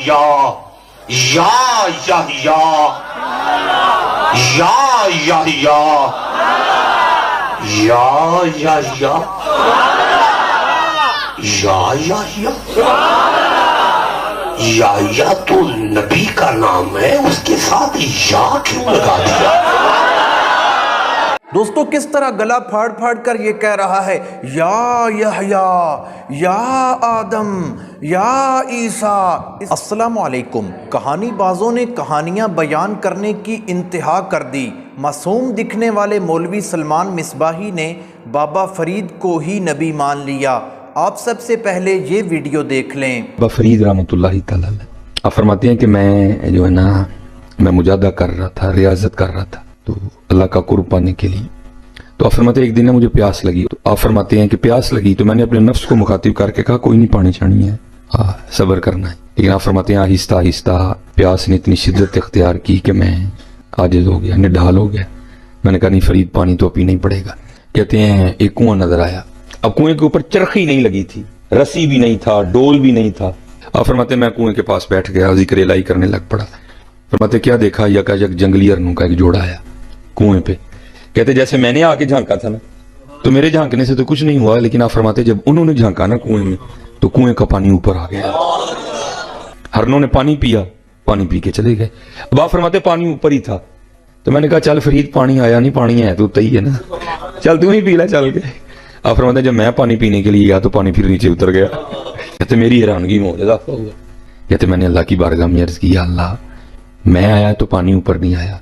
یا تو نبی کا نام ہے، اس کے ساتھ یا کیوں لگا دیا؟ دوستو کس طرح گلا پھاڑ پھاڑ کر یہ کہہ رہا ہے یا یحییٰ، یا آدم، یا عیسیٰ۔ السلام علیکم۔ کہانی بازوں نے کہانیاں بیان کرنے کی انتہا کر دی۔ معصوم دکھنے والے مولوی سلمان مصباحی نے بابا فرید کو ہی نبی مان لیا۔ آپ سب سے پہلے یہ ویڈیو دیکھ لیں۔ بابا فرید رحمۃ اللہ تعالیٰ آپ فرماتے ہیں کہ میں جو ہے نا میں مجاہدہ کر رہا تھا، ریاضت کر رہا تھا تو اللہ کا قرب پانے کے لیے، تو آپ فرماتے ہیں ایک دن مجھے پیاس لگی، تو آپ فرماتے ہیں کہ پیاس لگی تو میں نے اپنے نفس کو مخاطب کر کے کہا کوئی نہیں، پانی چانی ہے، صبر کرنا ہے، لیکن آپ فرماتے ہیں آہستہ آہستہ پیاس نے اتنی شدت اختیار کی کہ میں عاجز ہو گیا، نڈھال ہو گیا۔ میں نے کہا نہیں فرید پانی تو پینا ہی پڑے گا۔ کہتے ہیں ایک کنواں نظر آیا، اب کنویں کے اوپر چرخی نہیں لگی تھی، رسی بھی نہیں تھا، ڈول بھی نہیں تھا۔ آپ فرماتے ہیں میں کنویں کے پاس بیٹھ گیا، ذکر الہی کرنے لگ پڑا۔ فرماتے کیا دیکھا؟ یکا یک جنگلی ارنوں کا ایک جوڑا آیا کنویں پہ۔ کہتے جیسے میں نے آ کے جھانکا تھا نا تو میرے جھانکنے سے تو کچھ نہیں ہوا، لیکن آپ فرماتے جب انہوں نے جھانکا نا کنویں میں تو کنویں کا پانی اوپر آ گیا، ہرنوں نے پانی پیا، پانی پی کے چلے گئے۔ اب آپ فرماتے پانی اوپر ہی تھا، تو میں نے کہا چل فرید پانی آیا نہیں، پانی ہے تو ہی ہے نا، چل تو ہی پی لے چل کے۔ آپ فرماتے جب میں پانی پینے کے لیے گیا تو پانی پھر نیچے اتر گیا۔ کہتے میری حیرانگی میں اضافہ ہوا۔ کہتے میں نے اللہ کی بارگاہ میں عرض کیا اللہ میں آیا تو پانی اوپر نہیں آیا،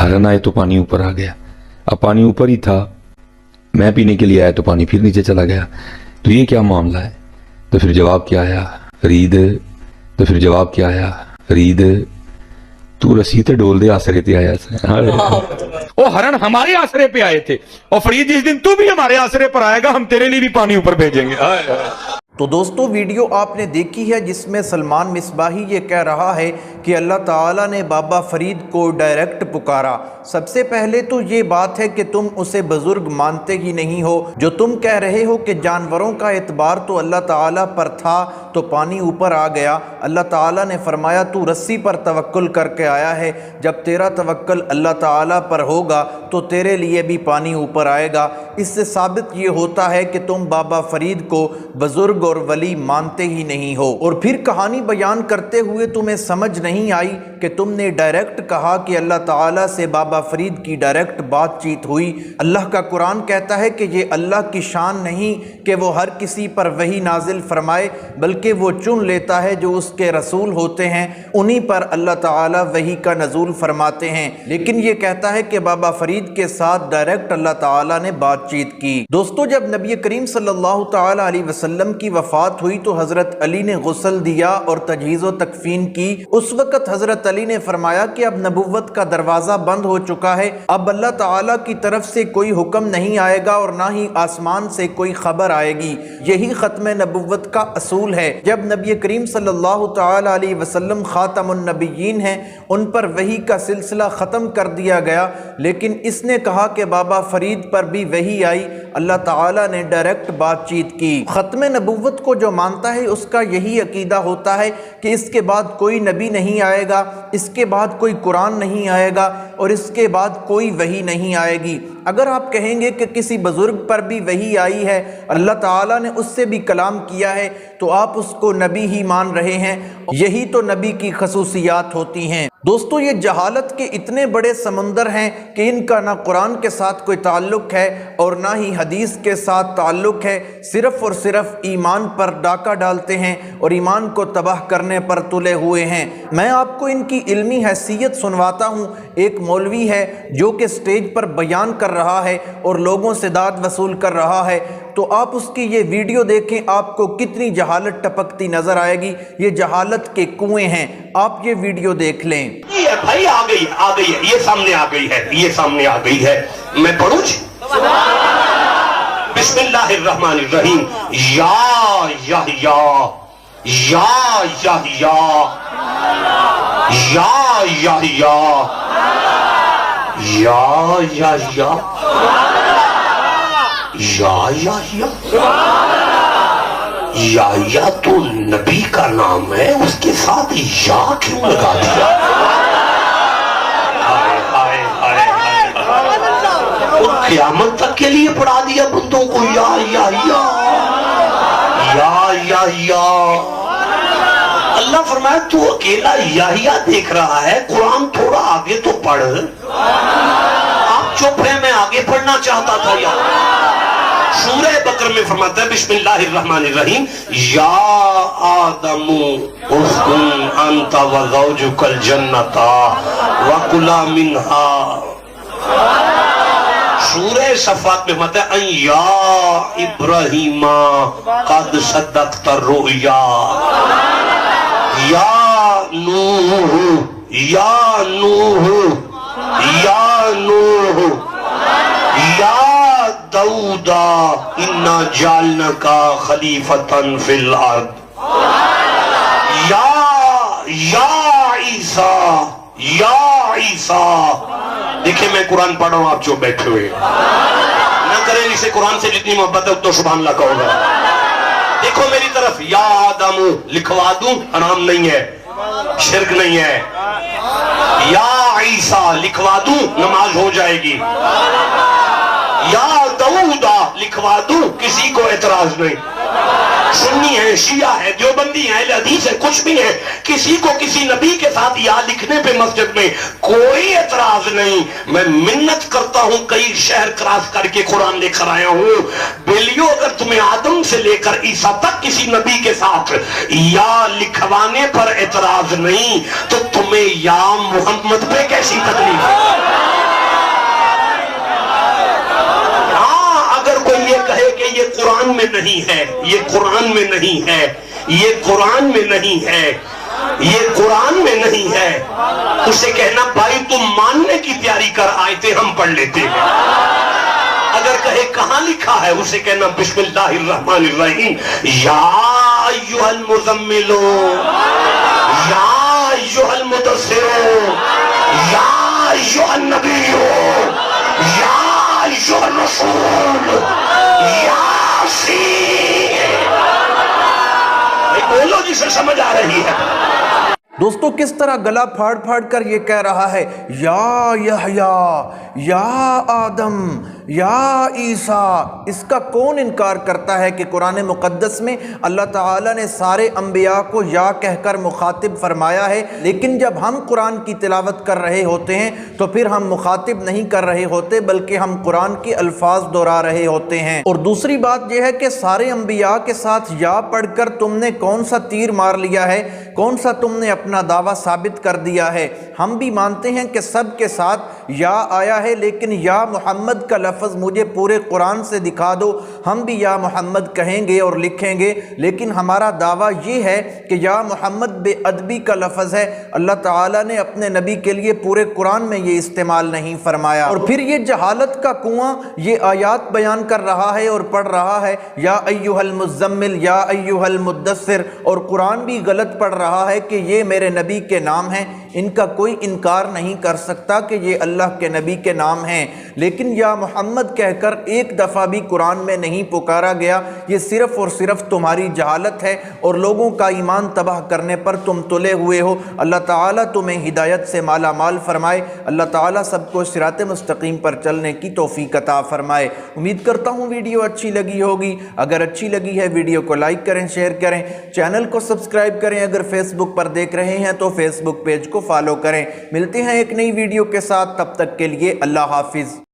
ہرن آئے تو پانی اوپر آ گیا، اب پانی اوپر ہی تھا، میں پینے کے لیے آیا تو پانی پھر نیچے چلا گیا، تو یہ کیا معاملہ ہے؟ تو پھر جواب کیا آیا فرید تو رسی تے ڈول دے آسرے تے آیا تھا، وہ ہرن ہمارے آسرے پہ آئے تھے، اور فرید جس دن تو بھی ہمارے آسرے پر آئے گا ہم تیرے لیے بھی پانی اوپر بھیجیں گے۔ تو دوستو ویڈیو آپ نے دیکھی ہے جس میں سلمان مصباحی یہ کہہ رہا ہے کہ اللہ تعالیٰ نے بابا فرید کو ڈائریکٹ پکارا۔ سب سے پہلے تو یہ بات ہے کہ تم اسے بزرگ مانتے ہی نہیں ہو۔ جو تم کہہ رہے ہو کہ جانوروں کا اعتبار تو اللہ تعالیٰ پر تھا تو پانی اوپر آ گیا، اللہ تعالیٰ نے فرمایا تو رسی پر توکل کر کے آیا ہے، جب تیرا توکل اللہ تعالیٰ پر ہوگا تو تیرے لیے بھی پانی اوپر آئے گا۔ اس سے ثابت یہ ہوتا ہے کہ تم بابا فرید کو بزرگ اور ولی مانتے ہی نہیں ہو۔ اور پھر کہانی بیان کرتے ہوئے تمہیں سمجھ نہیں آئی کہ تم نے ڈائریکٹ کہا کہ اللہ تعالیٰ سے بابا فرید کی ڈائریکٹ بات چیت ہوئی۔ اللہ کا قرآن کہتا ہے کہ یہ اللہ کی شان نہیں کہ وہ ہر کسی پر وحی نازل فرمائے، بلکہ وہ چن لیتا ہے جو اس کے رسول ہوتے ہیں، انہی پر اللہ تعالیٰ وحی کا نزول فرماتے ہیں۔ لیکن یہ کہتا ہے کہ بابا فرید کے ساتھ ڈائریکٹ اللہ تعالیٰ نے بات چیت کی۔ دوستو جب نبی کریم صلی اللہ تعالیٰ علیہ وسلم کی وفات ہوئی تو حضرت علی نے غسل دیا اور تجہیز و تکفین کی۔ اس وقت حضرت علی نے فرمایا کہ اب نبوت کا دروازہ بند ہو چکا ہے، اب اللہ تعالیٰ کی طرف سے کوئی حکم نہیں آئے گا اور نہ ہی آسمان سے کوئی خبر آئے گی۔ یہی ختم نبوت کا اصول ہے۔ جب نبی کریم صلی اللہ تعالیٰ علیہ وسلم خاتم النبیین ہیں، ان پر وحی کا سلسلہ ختم کر دیا گیا، لیکن اس نے کہا کہ بابا فرید پر بھی وحی آئی، اللہ تعالیٰ نے ڈائریکٹ بات چیت کی۔ ختم نبوت کو جو مانتا ہے اس کا یہی عقیدہ ہوتا ہے کہ اس کے بعد کوئی نبی نہیں آئے گا، اس کے بعد کوئی قرآن نہیں آئے گا، اور اس کے بعد کوئی وحی نہیں آئے گی۔ اگر آپ کہیں گے کہ کسی بزرگ پر بھی وحی آئی ہے، اللہ تعالیٰ نے اس سے بھی کلام کیا ہے، تو آپ اس کو نبی ہی مان رہے ہیں۔ یہی تو نبی کی خصوصیات ہوتی ہیں۔ دوستو یہ جہالت کے اتنے بڑے سمندر ہیں کہ ان کا نہ قرآن کے ساتھ کوئی تعلق ہے اور نہ ہی حدیث کے ساتھ تعلق ہے، صرف اور صرف ایمان پر ڈاکہ ڈالتے ہیں اور ایمان کو تباہ کرنے پر تلے ہوئے ہیں۔ میں آپ کو ان کی علمی حیثیت سنواتا ہوں۔ ایک مولوی ہے جو کہ سٹیج پر بیان کر رہا ہے اور لوگوں سے داد وصول کر رہا ہے، تو آپ اس کی یہ ویڈیو دیکھیں، آپ کو کتنی جہالت ٹپکتی نظر آئے گی۔ یہ جہالت کے کنویں ہیں، آپ یہ ویڈیو دیکھ لیں۔ یہ بھائی آ گئی ہے، یہ سامنے آ گئی ہے، میں پڑھوں جی؟ بسم اللہ الرحمن الرحیم۔ یا یحییٰ، یا یحییٰ، یا یحییٰ، یا یحییٰ، یا یحییٰ، یا تو نبی کا نام ہے، اس کے ساتھ یا کیوں لگا دیا؟ اور قیامت تک کے لیے پڑھا دیا بندوں کو یا اللہ فرمایا تو اکیلا یا دیکھ رہا ہے، قرآن تھوڑا آگے تو پڑھ. آپ چپ ہیں، میں آگے پڑھنا چاہتا تھا. یا سورہ بقرہ میں فرماتا ہے بسم اللہ الرحمن الرحیم یا آدم اسکن انت وزوجک الجنۃ وکلا منہا. سورہ صفات میں فرماتا ہے ان یا ابراہیم قد صدقت الرؤیا یا نوح یا داؤدا انا جعلناکا خلیفتا فی الارض. یا عیسیٰ. دیکھیں میں قرآن پڑھ رہا ہوں، آپ جو بیٹھے ہوئے نہ کریں اسے. قرآن سے جتنی محبت ہے اتنا سبحان اللہ کہو گا. دیکھو میری طرف، یا آدم لکھوا دوں، حرام نہیں ہے، شرک نہیں ہے. یا عیسیٰ لکھوا دوں، نماز ہو جائے گی. یا داؤدا لکھوا دوں، کسی کو اعتراض نہیں. سنی ہے، شیعہ ہے، دیوبندی ہے، اہل حدیث ہے، کچھ بھی ہے، کسی کو کسی نبی کے ساتھ یا لکھنے پہ مسجد میں کوئی اعتراض نہیں. میں منت کرتا ہوں، کئی شہر کراس کر کے قرآن لے کر آیا ہوں. بیلیو اگر تمہیں آدم سے لے کر عیسیٰ تک کسی نبی کے ساتھ یا لکھوانے پر اعتراض نہیں تو تمہیں یا محمد پہ کیسی تکلیف ہے؟ یہ کہے کہ یہ قرآن میں نہیں ہے، یہ قرآن میں نہیں ہے، یہ قرآن میں نہیں ہے، یہ قرآن میں نہیں ہے، اسے کہنا بھائی تم ماننے کی تیاری کر آئے تھے، ہم پڑھ لیتے ہیں. اگر کہے کہاں لکھا ہے، اسے کہنا بسم اللہ الرحمن الرحیم یا ایھا المزمل یا ایھا المدثر یا ایھا النبی یا ایھا الرسول بولو جسے سمجھ آ رہی ہے. دوستو کس طرح گلا پھاڑ پھاڑ کر یہ کہہ رہا ہے یا یحییٰ یا آدم یا عیسیٰ. اس کا کون انکار کرتا ہے کہ قرآن مقدس میں اللہ تعالیٰ نے سارے انبیاء کو یا کہہ کر مخاطب فرمایا ہے، لیکن جب ہم قرآن کی تلاوت کر رہے ہوتے ہیں تو پھر ہم مخاطب نہیں کر رہے ہوتے بلکہ ہم قرآن کے الفاظ دہرا رہے ہوتے ہیں. اور دوسری بات یہ ہے کہ سارے انبیاء کے ساتھ یا پڑھ کر تم نے کون سا تیر مار لیا ہے، کون سا تم نے اپنا دعویٰ ثابت کر دیا ہے. ہم بھی مانتے ہیں کہ سب کے ساتھ یا آیا ہے، لیکن یا محمد کا لفظ مجھے پورے قرآن سے دکھا دو، ہم بھی یا محمد کہیں گے اور لکھیں گے. لیکن ہمارا دعویٰ یہ ہے کہ یا محمد بے ادبی کا لفظ ہے، اللہ تعالیٰ نے اپنے نبی کے لیے پورے قرآن میں یہ استعمال نہیں فرمایا. اور پھر یہ جہالت کا کنواں یہ آیات بیان کر رہا ہے اور پڑھ رہا ہے یا ایھا المزمل یا ایھا المدثر، اور قرآن بھی غلط پڑھ رہا ہے کہ یہ میرے نبی کے نام ہیں. ان کا کوئی انکار نہیں کر سکتا کہ یہ اللہ کے نبی کے نام ہیں، لیکن یا محمد کہہ کر ایک دفعہ بھی قرآن میں نہیں پکارا گیا. یہ صرف اور صرف تمہاری جہالت ہے اور لوگوں کا ایمان تباہ کرنے پر تم تلے ہوئے ہو. اللہ تعالیٰ تمہیں ہدایت سے مالا مال فرمائے. اللہ تعالیٰ سب کو صراط مستقیم پر چلنے کی توفیق عطا فرمائے. امید کرتا ہوں ویڈیو اچھی لگی ہوگی. اگر اچھی لگی ہے ویڈیو کو لائک کریں، شیئر کریں، چینل کو سبسکرائب کریں. اگر فیس بک پر دیکھ رہے ہیں تو فیس بک پیج کو فالو کریں. ملتے ہیں ایک نئی ویڈیو کے ساتھ، تب تک کے لیے اللہ حافظ.